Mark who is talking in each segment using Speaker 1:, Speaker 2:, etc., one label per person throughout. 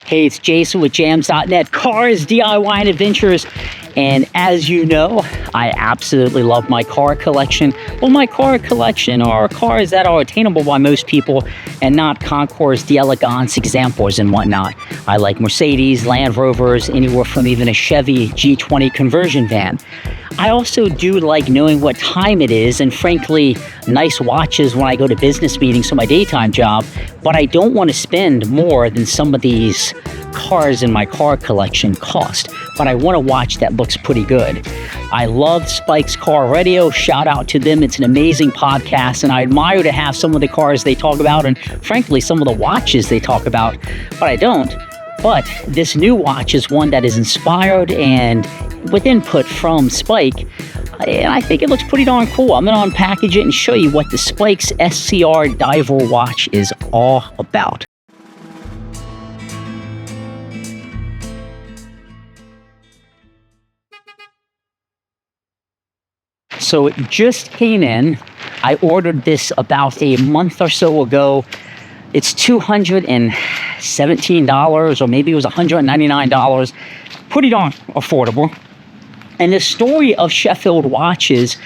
Speaker 1: Hey, it's Jason with jamzDOTnet, Cars, DIY, and Adventures. And as you know, I absolutely love my car collection. Well, my car collection are cars that are attainable by most people and not Concours d'Elegance examples and whatnot. I like Mercedes, Land Rovers, anywhere from even a Chevy G20 conversion van. I also do like knowing what time it is and frankly, nice watches when I go to business meetings for my daytime job, but I don't want to spend more than some of these cars in my car collection cost, but I want a watch that looks pretty good. I love Spike's Car Radio. Shout out to them. It's an amazing podcast, and I admire to have some of the cars they talk about and frankly, some of the watches they talk about, but I don't. But this new watch is one that is inspired and with input from Spike, and I think it looks pretty darn cool. I'm going to unpackage it and show you what the Spike's SCR Diver watch is all about. So it just came in. I ordered this about a month or so ago. It's $217, or maybe it was $199. Pretty darn affordable. And the story of Sheffield watches,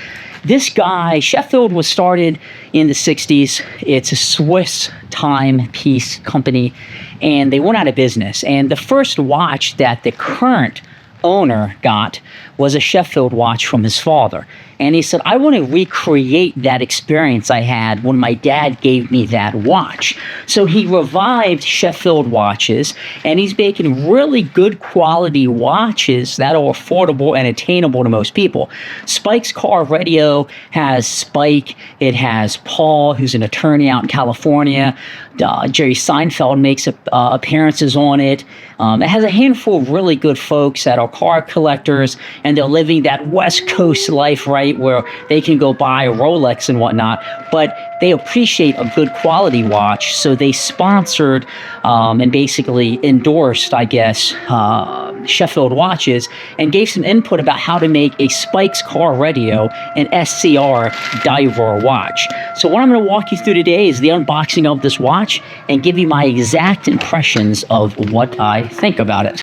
Speaker 1: this guy, Sheffield was started in the 60s. It's a Swiss timepiece company, and they went out of business. And the first watch that the current owner got was a Sheffield watch from his father. And he said, I want to recreate that experience I had when my dad gave me that watch. So he revived Sheffield watches, and he's making really good quality watches that are affordable and attainable to most people. Spike's Car Radio has Spike. It has Paul, who's an attorney out in California. Jerry Seinfeld makes appearances on it. It has a handful of really good folks that are car collectors, and they're living that West Coast life, right, where they can go buy a Rolex and whatnot, but they appreciate a good quality watch, so they sponsored and basically endorsed, I guess, Sheffield watches and gave some input about how to make a Spike's Car Radio and SCR Diver watch. So what I'm going to walk you through today is the unboxing of this watch and give you my exact impressions of what I think about it.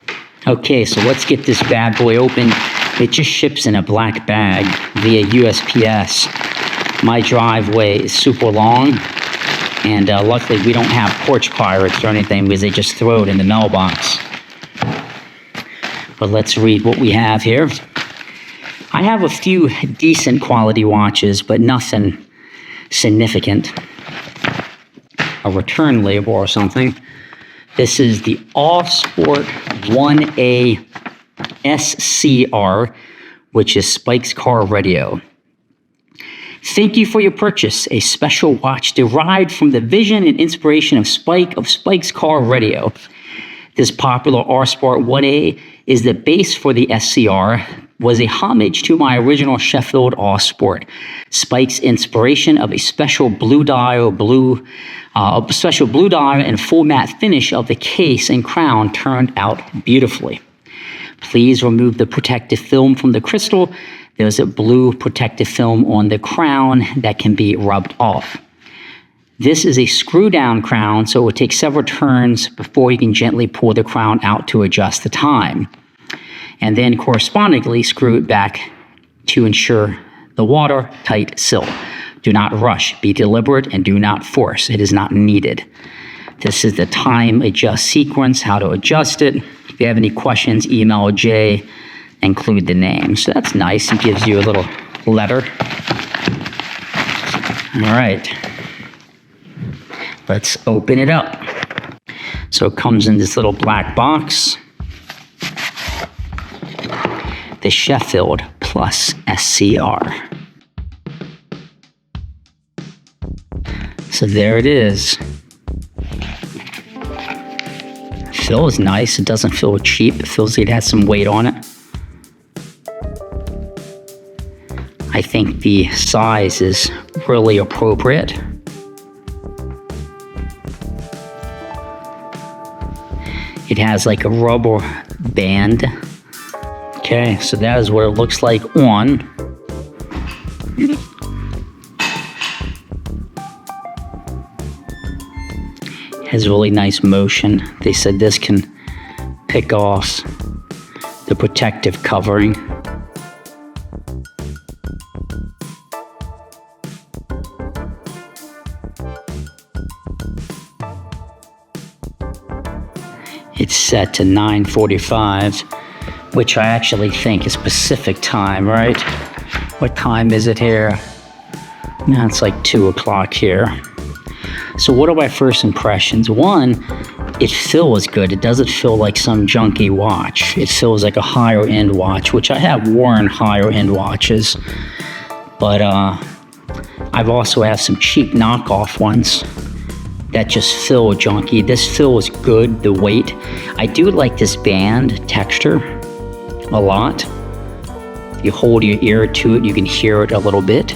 Speaker 1: Okay, so let's get this bad boy open. It just ships in a black bag via USPS. My driveway is super long, and luckily we don't have porch pirates or anything because they just throw it in the mailbox. But let's read what we have here. I have a few decent quality watches, but nothing significant. A return label or something. This is the ALLSPORT 1A SCR, which is Spike's Car Radio. Thank you for your purchase. A special watch derived from the vision and inspiration of Spike's Car Radio. This popular ALLSPORT 1A is the base for the SCR, was a homage to my original Sheffield ALLSPORT. Spike's inspiration of a special blue dial and full matte finish of the case and crown turned out beautifully. Please remove the protective film from the crystal. There's a blue protective film on the crown that can be rubbed off. This is a screw-down crown, so it will take several turns before you can gently pull the crown out to adjust the time. And then correspondingly screw it back to ensure the watertight seal. Do not rush, be deliberate, and do not force. It is not needed. This is the time adjust sequence, how to adjust it. If you have any questions, email Jay, include the name. So that's nice. It gives you a little letter. All right. Let's open it up. So it comes in this little black box. The Sheffield Plus SCR. So there it is. Feels nice. It doesn't feel cheap. It feels like it has some weight on it. I think the size is really appropriate. It has like a rubber band. Okay, so that is what it looks like on. It has really nice motion. They said this can pick off the protective covering. It's set to 9:45, which I actually think is Pacific time, right? What time is it here? Now it's like 2 o'clock here. So what are my first impressions? One, it feels good. It doesn't feel like some junky watch. It feels like a higher end watch, which I have worn higher end watches. But I've also had some cheap knockoff ones that just feel junky. This feels good, the weight. I do like this band texture a lot. If you hold your ear to it, you can hear it a little bit.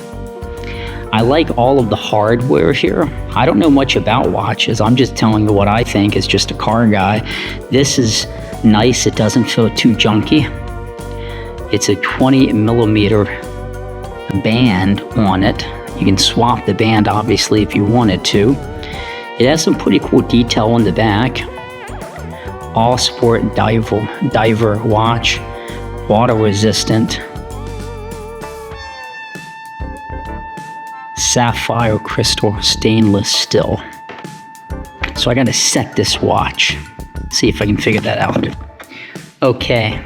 Speaker 1: I like all of the hardware here. I don't know much about watches. I'm just telling you what I think as just a car guy. This is nice. It doesn't feel too junky. It's a 20 millimeter band on it. You can swap the band, obviously, if you wanted to. It has some pretty cool detail on the back. ALLSPORT Diver watch, water resistant. Sapphire crystal stainless steel. So I gotta set this watch. See if I can figure that out. Okay,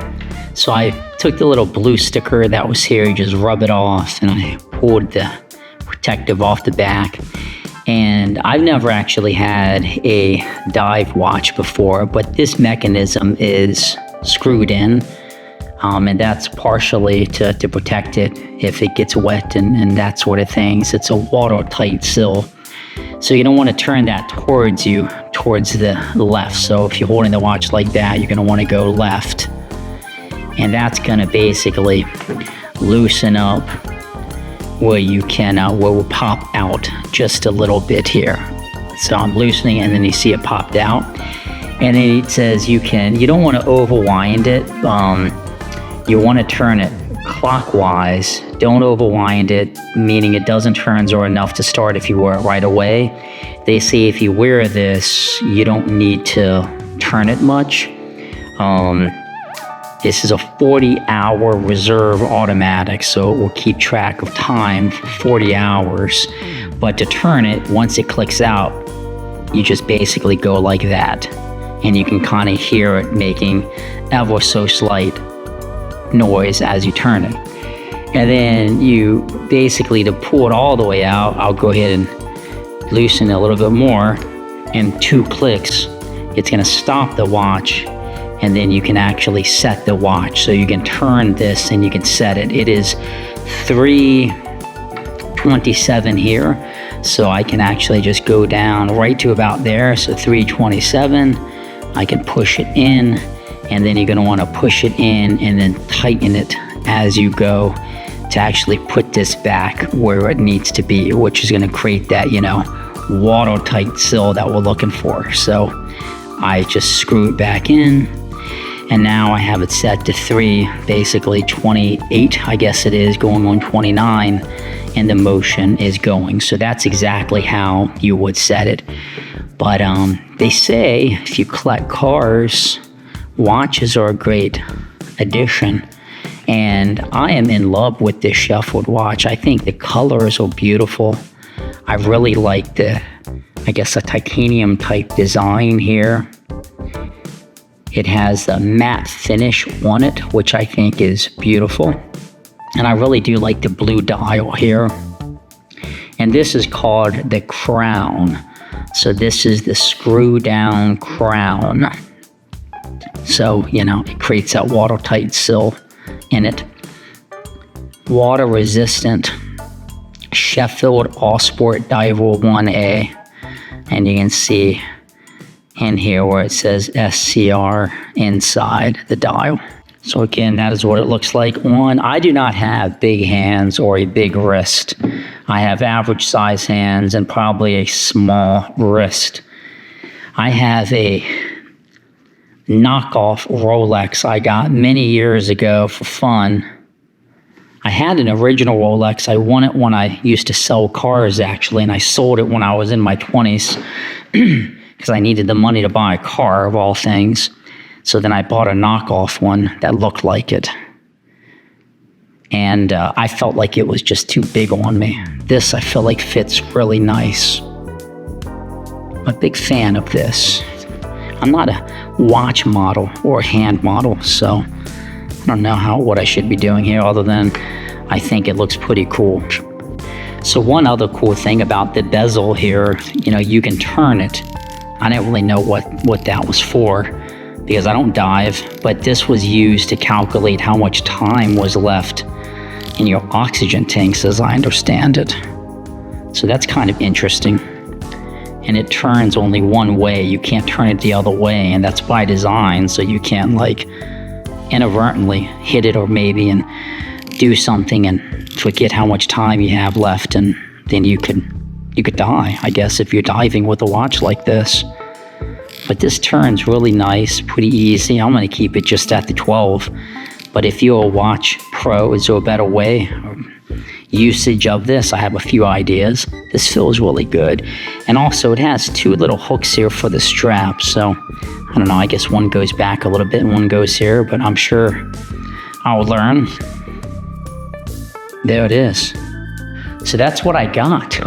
Speaker 1: so I took the little blue sticker that was here, you just rub it off, and I pulled the protective off the back. And I've never actually had a dive watch before, but this mechanism is screwed in. And that's partially to protect it if it gets wet and that sort of things. It's a watertight seal. So you don't want to turn that towards you, towards the left. So if you're holding the watch like that, you're going to want to go left. And that's going to basically loosen up where you can, where it will pop out just a little bit here. So I'm loosening and then you see it popped out. And then it says you don't want to overwind it. You want to turn it clockwise. Don't overwind it, meaning it doesn't turn or enough to start if you wear it right away. They say if you wear this, you don't need to turn it much. This is a 40-hour reserve automatic, so it will keep track of time for 40 hours. But to turn it, once it clicks out, you just basically go like that. And you can kind of hear it making ever so slight noise as you turn it. And then you basically, to pull it all the way out, I'll go ahead and loosen it a little bit more. In 2 clicks, it's going to stop the watch, and then you can actually set the watch. So you can turn this and you can set it. It is 3:27 here, so I can actually just go down right to about there. So 3:27, I can push it in, and then you're going to want to push it in and then tighten it as you go to actually put this back where it needs to be, which is going to create that, watertight seal that we're looking for. So I just screw it back in, and now I have it set to basically 28, I guess it is, going on 29, and the motion is going. So that's exactly how you would set it. But they say if you collect cars, watches are a great addition. And I am in love with this Sheffield watch. I think the colors are beautiful. I really like the titanium type design here. It has a matte finish on it, which I think is beautiful. And I really do like the blue dial here. And this is called the crown. So this is the screw down crown. So, it creates that watertight seal in it. Water resistant Sheffield ALLSPORT Diver 1A. And you can see in here where it says SCR inside the dial. So again, that is what it looks like on. I do not have big hands or a big wrist. I have average size hands and probably a small wrist. I have a knockoff Rolex I got many years ago for fun. I had an original Rolex. I won it when I used to sell cars, actually, and I sold it when I was in my 20s because I needed the money to buy a car, of all things. So then I bought a knockoff one that looked like it. And I felt like it was just too big on me. This, I feel like, fits really nice. I'm a big fan of this. I'm not a watch model or a hand model, so I don't know what I should be doing here other than I think it looks pretty cool. So one other cool thing about the bezel here, you can turn it. I didn't really know what that was for because I don't dive, but this was used to calculate how much time was left in your oxygen tanks, as I understand it. So that's kind of interesting. And it turns only one way. You can't turn it the other way, and that's by design, so you can't inadvertently hit it or maybe and do something and forget how much time you have left, and then you could die, I guess, if you're diving with a watch like this. But this turns really nice, pretty easy. I'm gonna keep it just at the 12. But if you're a watch pro, is there a better way or usage of this? I have a few ideas. This feels really good. And also it has two little hooks here for the strap. So I don't know, I guess one goes back a little bit and one goes here, but I'm sure I'll learn. There it is. So that's what I got.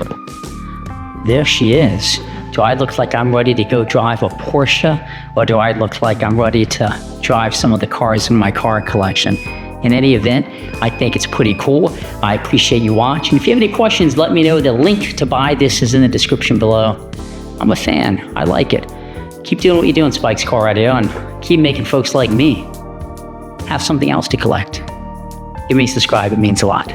Speaker 1: There she is. Do I look like I'm ready to go drive a Porsche, or do I look like I'm ready to drive some of the cars in my car collection? In any event, I think it's pretty cool. I appreciate you watching. If you have any questions, let me know. The link to buy this is in the description below. I'm a fan. I like it. Keep doing what you're doing, Spike's Car Radio, and keep making folks like me have something else to collect. Give me a subscribe. It means a lot.